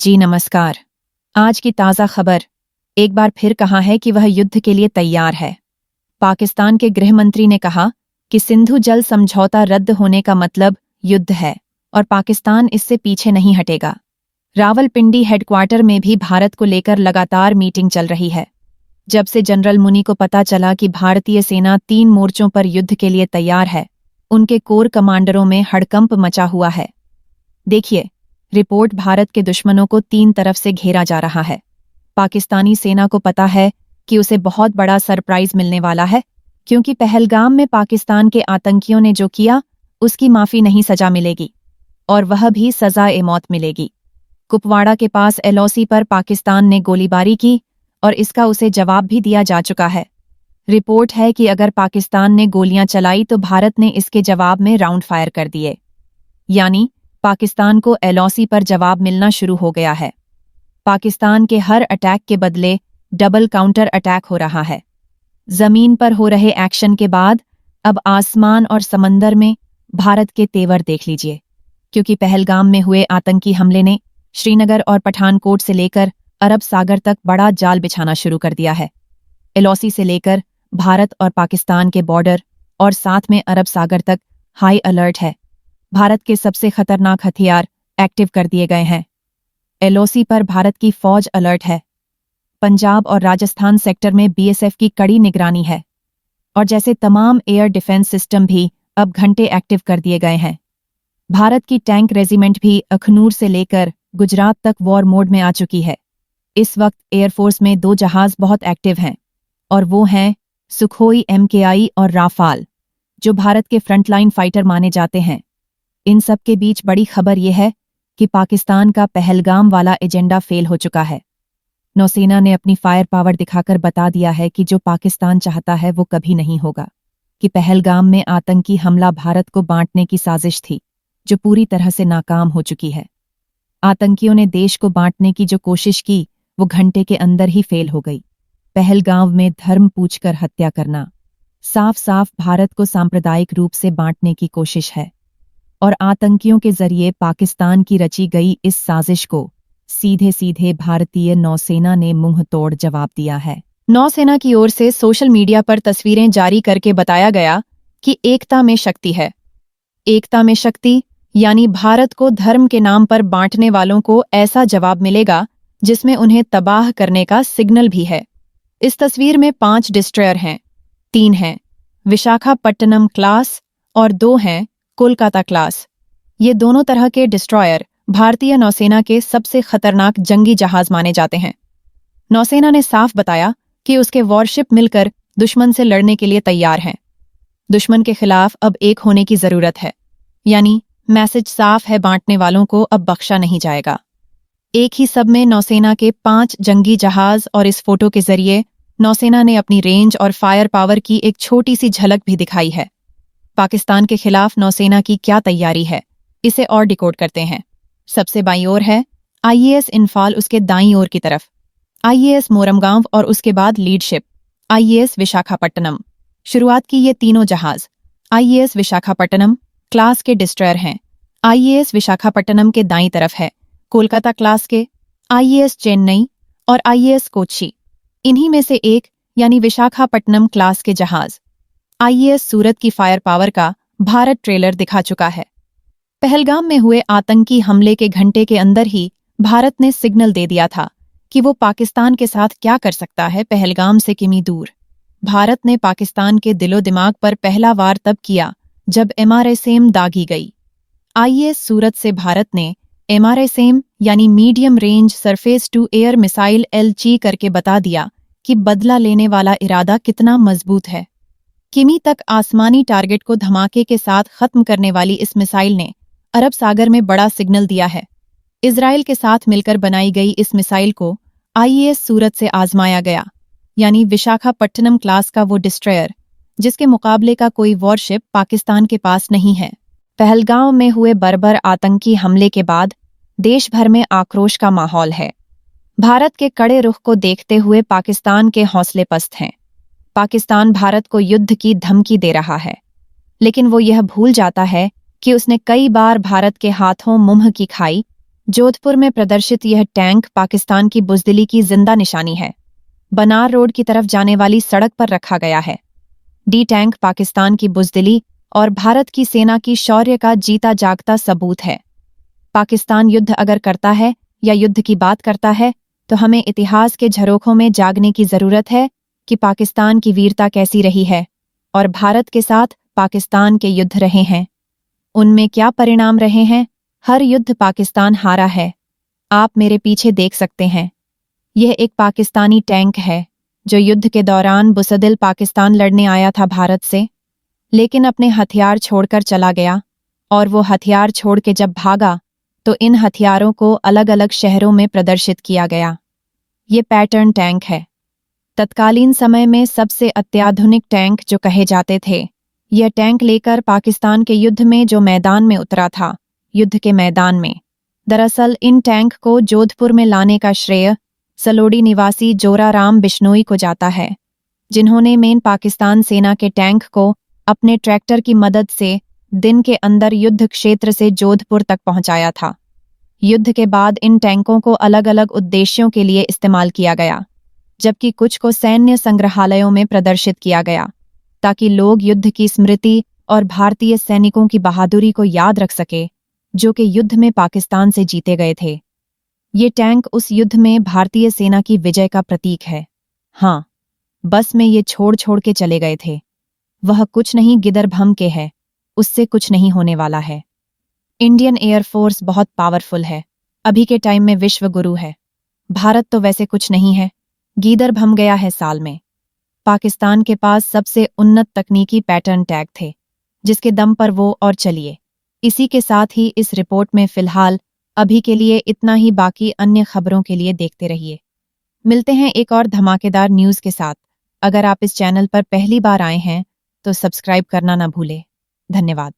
जी नमस्कार। आज की ताज़ा खबर एक बार फिर कहा है कि वह युद्ध के लिए तैयार है। पाकिस्तान के गृह मंत्री ने कहा कि सिंधु जल समझौता रद्द होने का मतलब युद्ध है और पाकिस्तान इससे पीछे नहीं हटेगा। रावलपिंडी हेडक्वार्टर में भी भारत को लेकर लगातार मीटिंग चल रही है। जब से जनरल मुनी को पता चला कि भारतीय सेना 3 मोर्चों पर युद्ध के लिए तैयार है, उनके कोर कमांडरों में हड़कंप मचा हुआ है। देखिए, रिपोर्ट भारत के दुश्मनों को 3 तरफ से घेरा जा रहा है। पाकिस्तानी सेना को पता है कि उसे बहुत बड़ा सरप्राइज मिलने वाला है, क्योंकि पहलगाम में पाकिस्तान के आतंकियों ने जो किया उसकी माफी नहीं, सजा मिलेगी और वह भी सजा-ए मौत मिलेगी। कुपवाड़ा के पास LOC पर पाकिस्तान ने गोलीबारी की और इसका उसे जवाब भी दिया जा चुका है। रिपोर्ट है कि अगर पाकिस्तान ने गोलियां चलाई तो भारत ने इसके जवाब में राउंड फायर कर दिए, यानी पाकिस्तान को LOC पर जवाब मिलना शुरू हो गया है। पाकिस्तान के हर अटैक के बदले डबल काउंटर अटैक हो रहा है। जमीन पर हो रहे एक्शन के बाद अब आसमान और समंदर में भारत के तेवर देख लीजिए, क्योंकि पहलगाम में हुए आतंकी हमले ने श्रीनगर और पठानकोट से लेकर अरब सागर तक बड़ा जाल बिछाना शुरू कर दिया है। LOC से लेकर भारत और पाकिस्तान के बॉर्डर और साथ में अरब सागर तक हाई अलर्ट है। भारत के सबसे खतरनाक हथियार एक्टिव कर दिए गए हैं। LOC पर भारत की फौज अलर्ट है। पंजाब और राजस्थान सेक्टर में BSF की कड़ी निगरानी है और जैसे तमाम एयर डिफेंस सिस्टम भी अब घंटे एक्टिव कर दिए गए हैं। भारत की टैंक रेजिमेंट भी अखनूर से लेकर गुजरात तक वॉर मोड में आ चुकी है। इस वक्त एयरफोर्स में 2 जहाज बहुत एक्टिव हैं और वो हैं सुखोई MKI और राफाल, जो भारत के फ्रंटलाइन फाइटर माने जाते हैं। इन सब के बीच बड़ी खबर यह है कि पाकिस्तान का पहलगाम वाला एजेंडा फेल हो चुका है। नौसेना ने अपनी फायर पावर दिखाकर बता दिया है कि जो पाकिस्तान चाहता है वो कभी नहीं होगा, कि पहलगाम में आतंकी हमला भारत को बांटने की साजिश थी, जो पूरी तरह से नाकाम हो चुकी है। आतंकियों ने देश को बांटने की जो कोशिश की वो घंटे के अंदर ही फेल हो गई। पहलगाम में धर्म पूछकर हत्या करना साफ साफ भारत को सांप्रदायिक रूप से बांटने की कोशिश है और आतंकियों के जरिए पाकिस्तान की रची गई इस साजिश को सीधे सीधे भारतीय नौसेना ने मुंह तोड़ जवाब दिया है। नौसेना की ओर से सोशल मीडिया पर तस्वीरें जारी करके बताया गया कि एकता में शक्ति है। एकता में शक्ति यानी भारत को धर्म के नाम पर बांटने वालों को ऐसा जवाब मिलेगा जिसमें उन्हें तबाह करने का सिग्नल भी है। इस तस्वीर में 5 डिस्ट्रॉयर हैं, 3 हैं विशाखापट्टनम क्लास और 2 हैं कोलकाता क्लास। ये दोनों तरह के डिस्ट्रॉयर भारतीय नौसेना के सबसे खतरनाक जंगी जहाज माने जाते हैं। नौसेना ने साफ बताया कि उसके वॉरशिप मिलकर दुश्मन से लड़ने के लिए तैयार हैं। दुश्मन के खिलाफ अब एक होने की जरूरत है, यानी मैसेज साफ है, बांटने वालों को अब बख्शा नहीं जाएगा। एक ही सब में नौसेना के 5 जंगी जहाज और इस फोटो के जरिए नौसेना ने अपनी रेंज और फायर पावर की एक छोटी सी झलक भी दिखाई है। पाकिस्तान के खिलाफ नौसेना की क्या तैयारी है, इसे और डिकोड करते हैं। सबसे बाईं ओर है IAS इन्फाल, उसके दाईं ओर की तरफ IAS मोरमगांव और उसके बाद लीडशिप IAS विशाखापट्टनम। शुरुआत की ये तीनों जहाज IAS विशाखापट्टनम क्लास के डिस्ट्रॉयर हैं। IAS विशाखापट्टनम के दाईं तरफ है कोलकाता क्लास के IAS चेन्नई और IAS कोच्चि। इन्हीं में से एक यानी विशाखापट्टनम क्लास के जहाज IAS सूरत की फायर पावर का भारत ट्रेलर दिखा चुका है। पहलगाम में हुए आतंकी हमले के घंटे के अंदर ही भारत ने सिग्नल दे दिया था कि वो पाकिस्तान के साथ क्या कर सकता है पहलगाम से किमी दूर। भारत ने पाकिस्तान के दिलो दिमाग पर पहला वार तब किया जब MRSAM दागी गई। IAS सूरत से भारत ने MRSAM यानी medium range surface to air missile LG करके बता दिया कि बदला लेने वाला इरादा कितना मजबूत है। किमी तक आसमानी टारगेट को धमाके के साथ खत्म करने वाली इस मिसाइल ने अरब सागर में बड़ा सिग्नल दिया है। इजराइल के साथ मिलकर बनाई गई इस मिसाइल को IAS सूरत से आजमाया गया, यानी विशाखापट्टनम क्लास का वो डिस्ट्रॉयर जिसके मुकाबले का कोई वॉरशिप पाकिस्तान के पास नहीं है। पहलगाम में हुए बर्बर आतंकी हमले के बाद देश भर में आक्रोश का माहौल है। भारत के कड़े रुख को देखते हुए पाकिस्तान के हौसले पस्त हैं। पाकिस्तान भारत को युद्ध की धमकी दे रहा है, लेकिन वो यह भूल जाता है कि उसने कई बार भारत के हाथों मुंह की खाई जोधपुर में प्रदर्शित यह टैंक पाकिस्तान की बुज़दिली की जिंदा निशानी है। बनार रोड की तरफ जाने वाली सड़क पर रखा गया है। डी टैंक पाकिस्तान की बुज़दिली और भारत की सेना की शौर्य का जीता जागता सबूत है। पाकिस्तान युद्ध अगर करता है या युद्ध की बात करता है तो हमें इतिहास के झरोखों में जागने की जरूरत है कि पाकिस्तान की वीरता कैसी रही है और भारत के साथ पाकिस्तान के युद्ध रहे हैं, उनमें क्या परिणाम रहे हैं। हर युद्ध पाकिस्तान हारा है। आप मेरे पीछे देख सकते हैं, यह एक पाकिस्तानी टैंक है जो युद्ध के दौरान बुसदिल पाकिस्तान लड़ने आया था भारत से, लेकिन अपने हथियार छोड़कर चला गया। और वो हथियार छोड़ के जब भागा तो इन हथियारों को अलग अलग शहरों में प्रदर्शित किया गया। ये पैटर्न टैंक है। तत्कालीन समय में सबसे अत्याधुनिक टैंक जो कहे जाते थे। यह टैंक लेकर पाकिस्तान के युद्ध में जो मैदान में उतरा था, युद्ध के मैदान में। दरअसल इन टैंक को जोधपुर में लाने का श्रेय सलोड़ी निवासी जोराराम बिश्नोई को जाता है, जिन्होंने मेन पाकिस्तान सेना के टैंक को अपने ट्रैक्टर की मदद से दिन के अंदर युद्ध क्षेत्र से जोधपुर तक पहुंचाया था। युद्ध के बाद इन टैंकों को अलग अलग उद्देश्यों के लिए इस्तेमाल किया गया, जबकि कुछ को सैन्य संग्रहालयों में प्रदर्शित किया गया ताकि लोग युद्ध की स्मृति और भारतीय सैनिकों की बहादुरी को याद रख सके जो कि युद्ध में पाकिस्तान से जीते गए थे। ये टैंक उस युद्ध में भारतीय सेना की विजय का प्रतीक है। हाँ, बस में ये छोड़ छोड़ के चले गए थे। वह कुछ नहीं गिदरभम के है, उससे कुछ नहीं होने वाला है। इंडियन एयरफोर्स बहुत पावरफुल है, अभी के टाइम में विश्व गुरु है। भारत तो वैसे कुछ नहीं है, गिदरभम गया है साल में। पाकिस्तान के पास सबसे उन्नत तकनीकी पैटर्न टैग थे, जिसके दम पर वो और चलिए। इसी के साथ ही इस रिपोर्ट में फिलहाल अभी के लिए इतना ही, बाकी अन्य खबरों के लिए देखते रहिए। मिलते हैं एक और धमाकेदार न्यूज़ के साथ। अगर आप इस चैनल पर पहली बार आए हैं तो सब्सक्राइब करना ना भूलें। धन्यवाद।